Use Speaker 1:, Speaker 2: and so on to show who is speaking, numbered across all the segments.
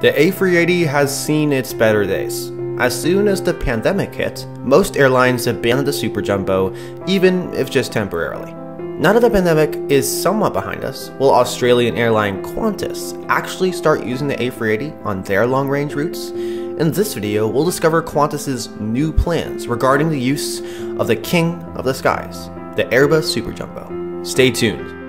Speaker 1: The A380 has seen its better days. As soon as the pandemic hit, most airlines abandoned the Super Jumbo, even if just temporarily. Now that the pandemic is somewhat behind us, will Australian airline Qantas actually start using the A380 on their long-range routes? In this video, we'll discover Qantas's new plans regarding the use of the king of the skies, the Airbus Super Jumbo. Stay tuned.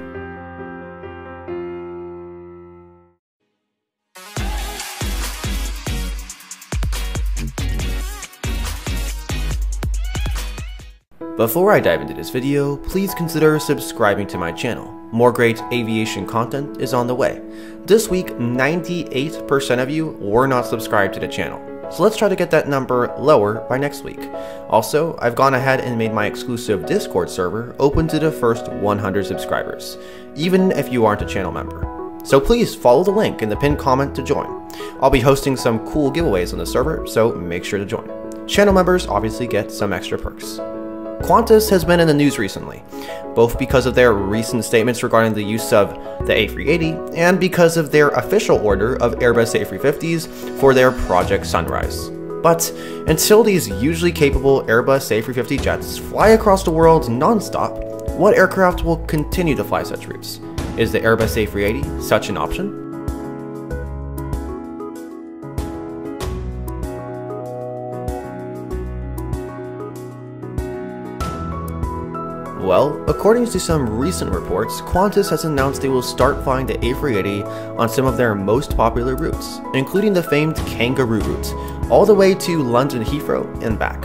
Speaker 1: Before I dive into this video, please consider subscribing to my channel. More great aviation content is on the way. This week, 98% of you were not subscribed to the channel, so let's try to get that number lower by next week. Also, I've gone ahead and made my exclusive Discord server open to the first 100 subscribers, even if you aren't a channel member. So please follow the link in the pinned comment to join. I'll be hosting some cool giveaways on the server, so make sure to join. Channel members obviously get some extra perks. Qantas has been in the news recently, both because of their recent statements regarding the use of the A380 and because of their official order of Airbus A350s for their Project Sunrise. But until these usually capable Airbus A350 jets fly across the world non-stop, what aircraft will continue to fly such routes? Is the Airbus A380 such an option? Well, according to some recent reports, Qantas has announced they will start flying the A380 on some of their most popular routes, including the famed Kangaroo route, all the way to London Heathrow and back.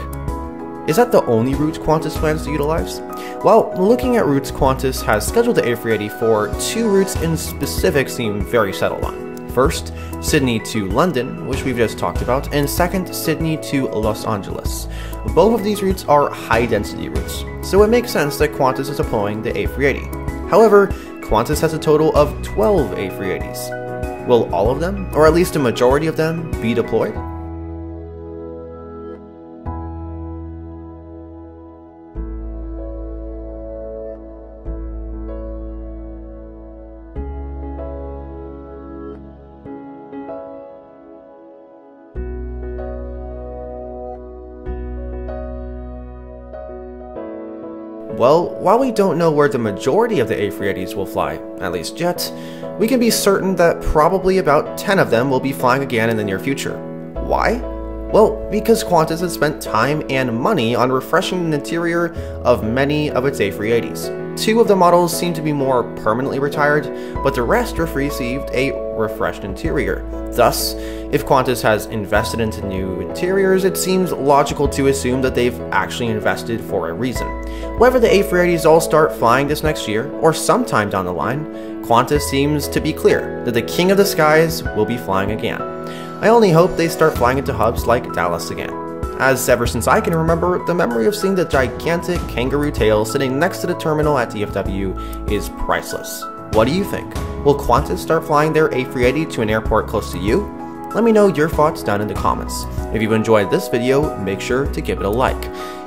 Speaker 1: Is that the only route Qantas plans to utilize? Well, looking at routes Qantas has scheduled the A380 for, two routes in specific seem very settled on. First, Sydney to London, which we've just talked about, and second, Sydney to Los Angeles. Both of these routes are high-density routes, so it makes sense that Qantas is deploying the A380. However, Qantas has a total of 12 A380s. Will all of them, or at least a majority of them, be deployed? Well, while we don't know where the majority of the A380s will fly, at least yet, we can be certain that probably about 10 of them will be flying again in the near future. Why? Well, because Qantas has spent time and money on refreshing the interior of many of its A380s. Two of the models seem to be more permanently retired, but the rest received a refreshed interior. Thus, if Qantas has invested into new interiors, it seems logical to assume that they've actually invested for a reason. Whether the A380s all start flying this next year, or sometime down the line, Qantas seems to be clear that the king of the skies will be flying again. I only hope they start flying into hubs like Dallas again, as ever since I can remember, the memory of seeing the gigantic kangaroo tail sitting next to the terminal at DFW is priceless. What do you think? Will Qantas start flying their A380 to an airport close to you? Let me know your thoughts down in the comments. If you've enjoyed this video, make sure to give it a like.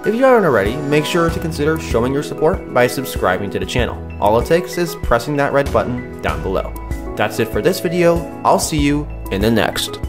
Speaker 1: If you haven't already, make sure to consider showing your support by subscribing to the channel. All it takes is pressing that red button down below. That's it for this video. I'll see you in the next.